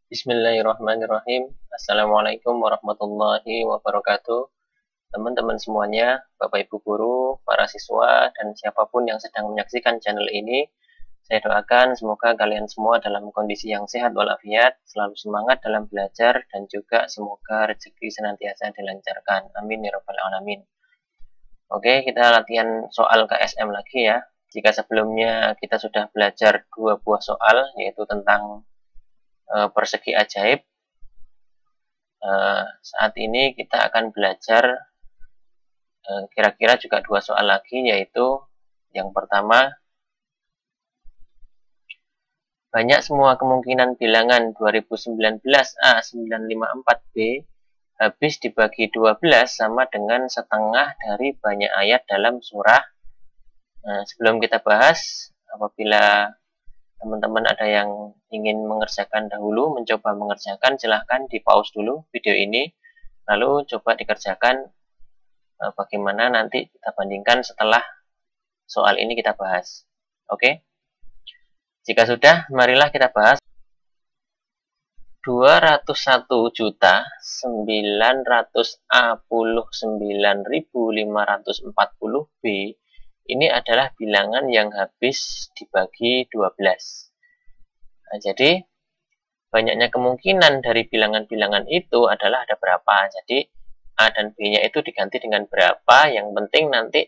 Bismillahirrahmanirrahim. Assalamualaikum warahmatullahi wabarakatuh. Teman-teman semuanya, Bapak Ibu guru, para siswa, dan siapapun yang sedang menyaksikan channel ini, saya doakan semoga kalian semua dalam kondisi yang sehat walafiat, selalu semangat dalam belajar, dan juga semoga rezeki senantiasa dilancarkan. Amin ya rabbal alamin. Oke, kita latihan soal KSM lagi ya. Jika sebelumnya kita sudah belajar dua buah soal, yaitu tentang persegi ajaib, saat ini kita akan belajar kira-kira juga dua soal lagi, yaitu yang pertama, banyak semua kemungkinan bilangan 2019A954B habis dibagi 12 sama dengan setengah dari banyak ayat dalam surah. Sebelum kita bahas, apabila teman-teman ada yang ingin mengerjakan dahulu, mencoba mengerjakan, silahkan di pause dulu video ini, lalu coba dikerjakan bagaimana nanti kita bandingkan setelah soal ini kita bahas. Oke? Jika sudah, marilah kita bahas. 201.989.540B ini adalah bilangan yang habis dibagi 12. Nah, jadi banyaknya kemungkinan dari bilangan-bilangan itu adalah ada berapa. Jadi A dan B-nya itu diganti dengan berapa. Yang penting nanti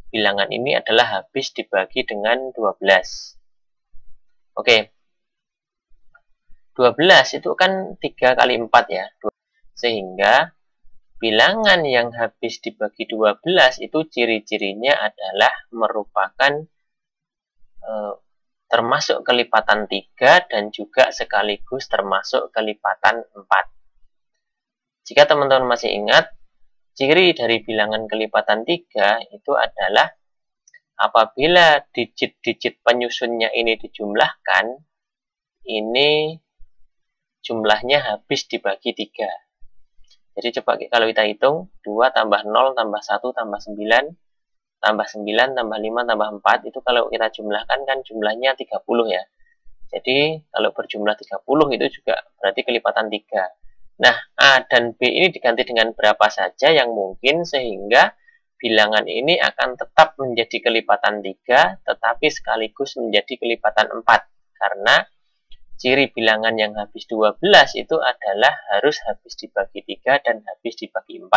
bilangan ini adalah habis dibagi dengan 12. Oke. 12 itu kan 3 kali 4 ya. Sehingga bilangan yang habis dibagi 12 itu ciri-cirinya adalah merupakan termasuk kelipatan 3 dan juga sekaligus termasuk kelipatan 4. Jika teman-teman masih ingat, ciri dari bilangan kelipatan 3 itu adalah apabila digit-digit penyusunnya ini dijumlahkan, ini jumlahnya habis dibagi 3. Jadi coba kalau kita hitung, 2 tambah 0 tambah 1 tambah 9, tambah 9 tambah 5 tambah 4, itu kalau kita jumlahkan kan jumlahnya 30 ya. Jadi kalau berjumlah 30 itu juga berarti kelipatan 3. Nah, A dan B ini diganti dengan berapa saja yang mungkin sehingga bilangan ini akan tetap menjadi kelipatan 3, tetapi sekaligus menjadi kelipatan 4. Karena ciri bilangan yang habis 12 itu adalah harus habis dibagi 3 dan habis dibagi 4.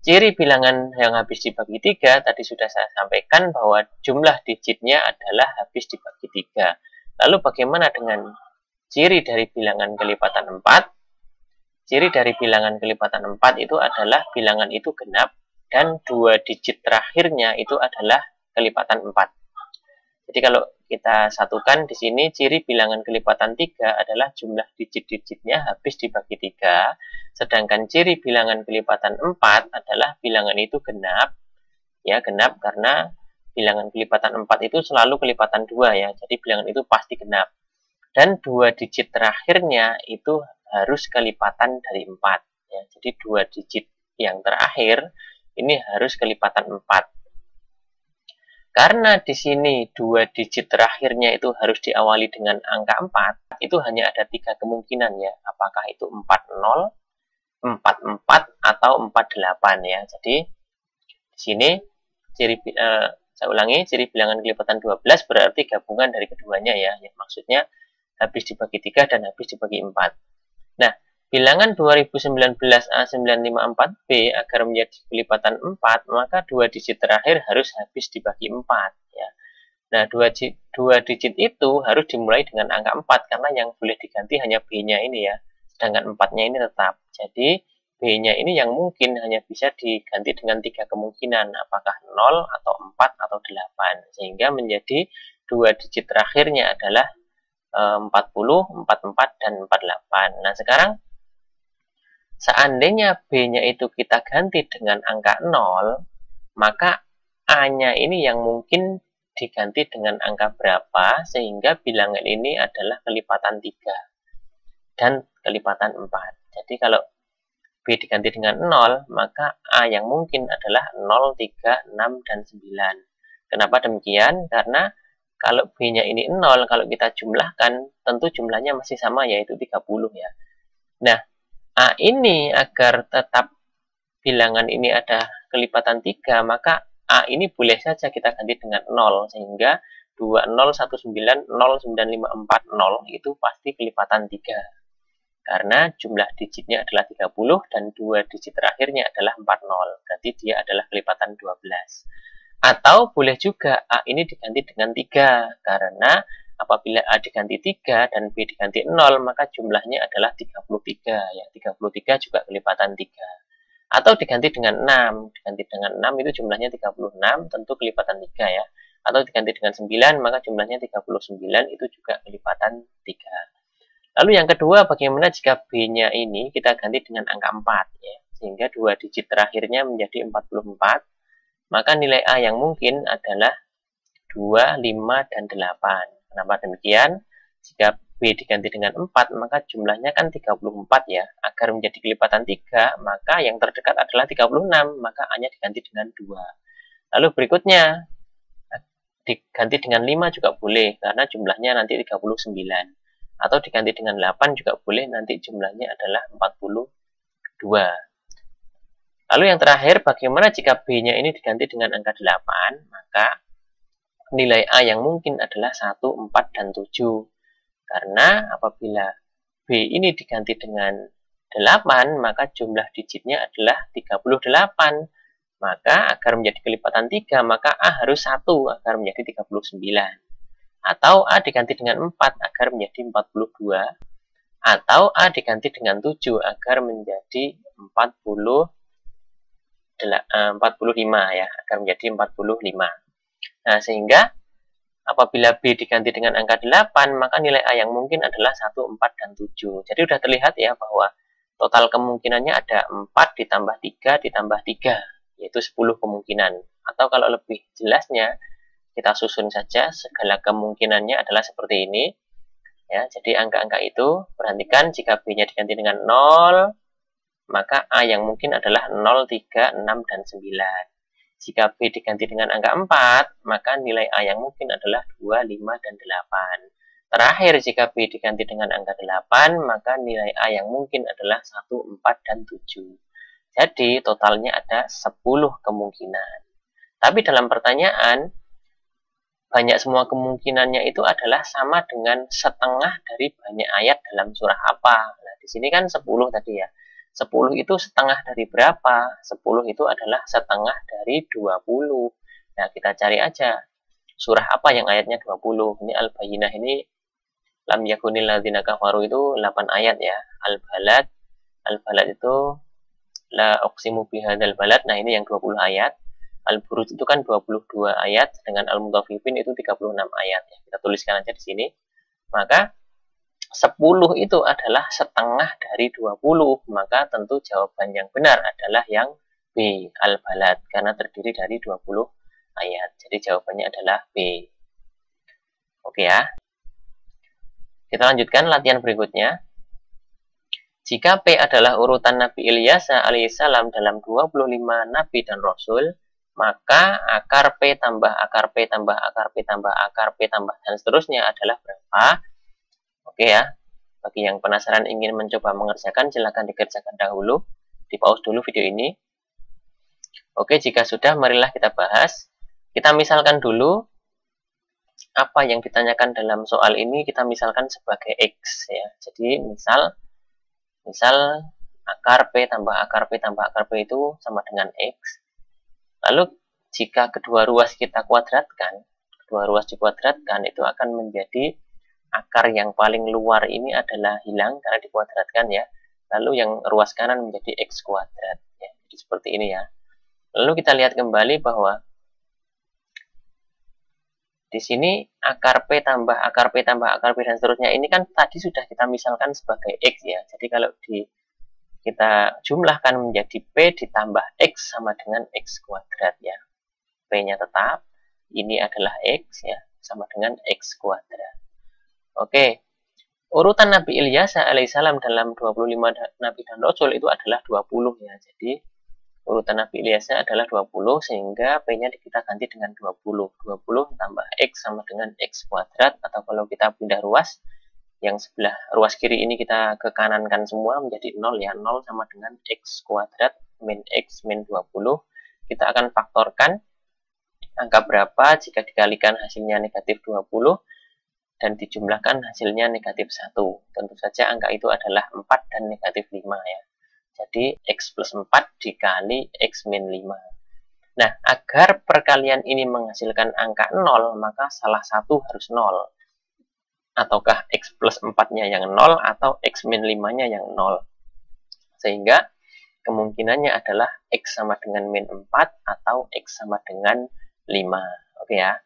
Ciri bilangan yang habis dibagi 3 tadi sudah saya sampaikan bahwa jumlah digitnya adalah habis dibagi 3. Lalu bagaimana dengan ciri dari bilangan kelipatan 4? Ciri dari bilangan kelipatan 4 itu adalah bilangan itu genap dan 2 digit terakhirnya itu adalah kelipatan 4. Jadi kalau kita satukan di sini, ciri bilangan kelipatan 3 adalah jumlah digit-digitnya habis dibagi 3, sedangkan ciri bilangan kelipatan 4 adalah bilangan itu genap. Ya, genap karena bilangan kelipatan 4 itu selalu kelipatan 2 ya, jadi bilangan itu pasti genap. Dan 2 digit terakhirnya itu harus kelipatan dari 4. Ya, jadi 2 digit yang terakhir ini harus kelipatan 4. Karena di sini 2 digit terakhirnya itu harus diawali dengan angka 4, itu hanya ada 3 kemungkinan ya. Apakah itu 40, 44, atau 48 ya. Jadi di sini ciri saya ulangi, ciri bilangan kelipatan 12 berarti gabungan dari keduanya ya. Maksudnya habis dibagi 3 dan habis dibagi 4. Nah, bilangan 2019A954B agar menjadi kelipatan 4, maka 2 digit terakhir harus habis dibagi 4. Ya. Nah, 2 digit itu harus dimulai dengan angka 4, karena yang boleh diganti hanya B-nya ini ya. Sedangkan 4-nya ini tetap. Jadi, B-nya ini yang mungkin hanya bisa diganti dengan 3 kemungkinan, apakah 0, atau 4, atau 8. Sehingga menjadi 2 digit terakhirnya adalah 40, 44, dan 48. Nah, sekarang seandainya B-nya itu kita ganti dengan angka 0, maka A-nya ini yang mungkin diganti dengan angka berapa, sehingga bilangan ini adalah kelipatan 3 dan kelipatan 4. Jadi kalau B diganti dengan 0, maka A yang mungkin adalah 0, 3, 6, dan 9. Kenapa demikian? Karena Kalau B-nya ini 0, kalau kita jumlahkan, tentu jumlahnya masih sama, yaitu 30 ya. Nah, A ini agar tetap bilangan ini ada kelipatan 3, maka A ini boleh saja kita ganti dengan 0, sehingga 20190954 itu pasti kelipatan 3. Karena jumlah digitnya adalah 30 dan 2 digit terakhirnya adalah 40. Berarti dia adalah kelipatan 12. Atau boleh juga A ini diganti dengan 3, karena apabila A diganti 3 dan B diganti 0, maka jumlahnya adalah 33. Ya, 33 juga kelipatan 3. Atau diganti dengan 6. Diganti dengan 6 itu jumlahnya 36, tentu kelipatan 3 ya. Atau diganti dengan 9, maka jumlahnya 39, itu juga kelipatan 3. Lalu yang kedua, bagaimana jika B-nya ini kita ganti dengan angka 4 ya. Sehingga 2 digit terakhirnya menjadi 44. Maka nilai A yang mungkin adalah 2, 5, dan 8. Kenapa demikian? Jika B diganti dengan 4, maka jumlahnya kan 34 ya. Agar menjadi kelipatan 3, maka yang terdekat adalah 36, maka A-nya diganti dengan 2. Lalu berikutnya, diganti dengan 5 juga boleh, karena jumlahnya nanti 39. Atau diganti dengan 8 juga boleh, nanti jumlahnya adalah 42. Lalu yang terakhir, bagaimana jika B-nya ini diganti dengan angka 8, maka nilai A yang mungkin adalah 1, 4, dan 7. Karena apabila B ini diganti dengan 8, maka jumlah digitnya adalah 38. Maka agar menjadi kelipatan 3, maka A harus 1 agar menjadi 39. Atau A diganti dengan 4 agar menjadi 42. Atau A diganti dengan 7 agar menjadi 45 ya, agar menjadi 45. Nah, sehingga apabila B diganti dengan angka 8, maka nilai A yang mungkin adalah 1, 4, dan 7. Jadi sudah terlihat ya bahwa total kemungkinannya ada 4 ditambah 3 ditambah 3, yaitu 10 kemungkinan. Atau kalau lebih jelasnya, kita susun saja segala kemungkinannya adalah seperti ini. Ya, jadi angka-angka itu, perhatikan jika B-nya diganti dengan 0, maka A yang mungkin adalah 0, 3, 6, dan 9. Jika B diganti dengan angka 4, maka nilai A yang mungkin adalah 2, 5, dan 8. Terakhir, jika B diganti dengan angka 8, maka nilai A yang mungkin adalah 1, 4, dan 7. Jadi, totalnya ada 10 kemungkinan. Tapi dalam pertanyaan, banyak semua kemungkinannya itu adalah sama dengan setengah dari banyak ayat dalam surah apa. Nah, di sini kan 10 tadi ya. 10 itu setengah dari berapa? 10 itu adalah setengah dari 20. Nah, kita cari aja. Surah apa yang ayatnya 20? Ini Al-Bayyinah ini, lam yakunil ladzina kafaru itu 8 ayat ya. Al-Balad. Al-Balad itu la uqsimu bihadzal balad. Nah, ini yang 20 ayat. Al-Buruj itu kan 22 ayat. Dengan Al-Mutaffifin itu 36 ayat. Ya, kita tuliskan aja di sini. Maka 10 itu adalah setengah dari 20, maka tentu jawaban yang benar adalah yang B, Al-Balad, karena terdiri dari 20 ayat. Jadi jawabannya adalah B. Oke ya. Kita lanjutkan latihan berikutnya. Jika P adalah urutan Nabi Ilyasa alaihissalam dalam 25 Nabi dan Rasul, maka akar P tambah akar P tambah akar P tambah akar P tambah dan seterusnya adalah berapa? Oke ya, bagi yang penasaran ingin mencoba mengerjakan, silakan dikerjakan dahulu. Di pause dulu video ini. Oke, jika sudah, marilah kita bahas. Kita misalkan dulu, apa yang ditanyakan dalam soal ini, kita misalkan sebagai X. Ya. Jadi, misal akar P tambah akar P tambah akar P itu sama dengan X. Lalu, jika kedua ruas kita kuadratkan, kedua ruas dikuadratkan, itu akan menjadi akar yang paling luar ini adalah hilang karena dikuadratkan ya. Lalu yang ruas kanan menjadi X kuadrat. Ya. Jadi seperti ini ya. Lalu kita lihat kembali bahwa di sini akar P tambah akar P tambah akar P dan seterusnya ini kan tadi sudah kita misalkan sebagai X ya. Jadi kalau kita jumlahkan menjadi P ditambah X sama dengan X kuadrat ya. P-nya tetap, ini adalah X ya, sama dengan X kuadrat. Oke, urutan Nabi Ilyasa alaihissalam dalam 25 Nabi dan Rasul itu adalah 20 ya. Jadi urutan afiliasinya adalah 20, sehingga P-nya kita ganti dengan 20. 20 tambah X sama dengan X kuadrat, atau kalau kita pindah ruas, yang sebelah ruas kiri ini kita ke kanankan semua menjadi 0 ya. 0 sama dengan X kuadrat min X min 20. Kita akan faktorkan angka berapa jika dikalikan hasilnya negatif 20 dan dijumlahkan hasilnya negatif 1. Tentu saja angka itu adalah 4 dan negatif 5 ya. Jadi X plus 4 dikali X min 5. Nah, agar perkalian ini menghasilkan angka 0, maka salah satu harus 0. Ataukah X plus 4-nya yang 0 atau X min 5-nya yang 0. Sehingga kemungkinannya adalah X sama dengan min 4 atau X sama dengan 5. Oke ya.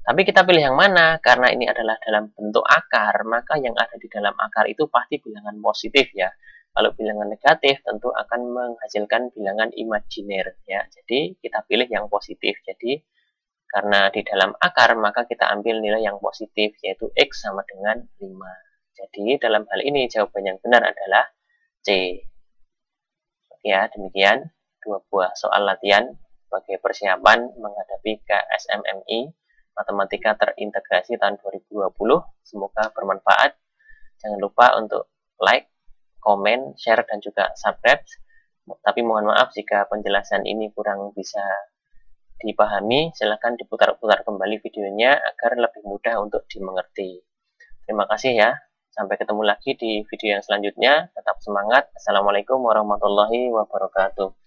Tapi kita pilih yang mana? Karena ini adalah dalam bentuk akar, maka yang ada di dalam akar itu pasti bilangan positif ya. Kalau bilangan negatif tentu akan menghasilkan bilangan imajiner ya. Jadi kita pilih yang positif. Jadi karena di dalam akar maka kita ambil nilai yang positif yaitu X sama dengan 5. Jadi dalam hal ini jawaban yang benar adalah C. Ya, demikian 2 buah soal latihan sebagai persiapan menghadapi KSMMI Matematika Terintegrasi tahun 2020. Semoga bermanfaat. Jangan lupa untuk like, komen, share, dan juga subscribe. Tapi mohon maaf jika penjelasan ini kurang bisa dipahami. Silahkan diputar-putar kembali videonya agar lebih mudah untuk dimengerti. Terima kasih ya. Sampai ketemu lagi di video yang selanjutnya. Tetap semangat. Assalamualaikum warahmatullahi wabarakatuh.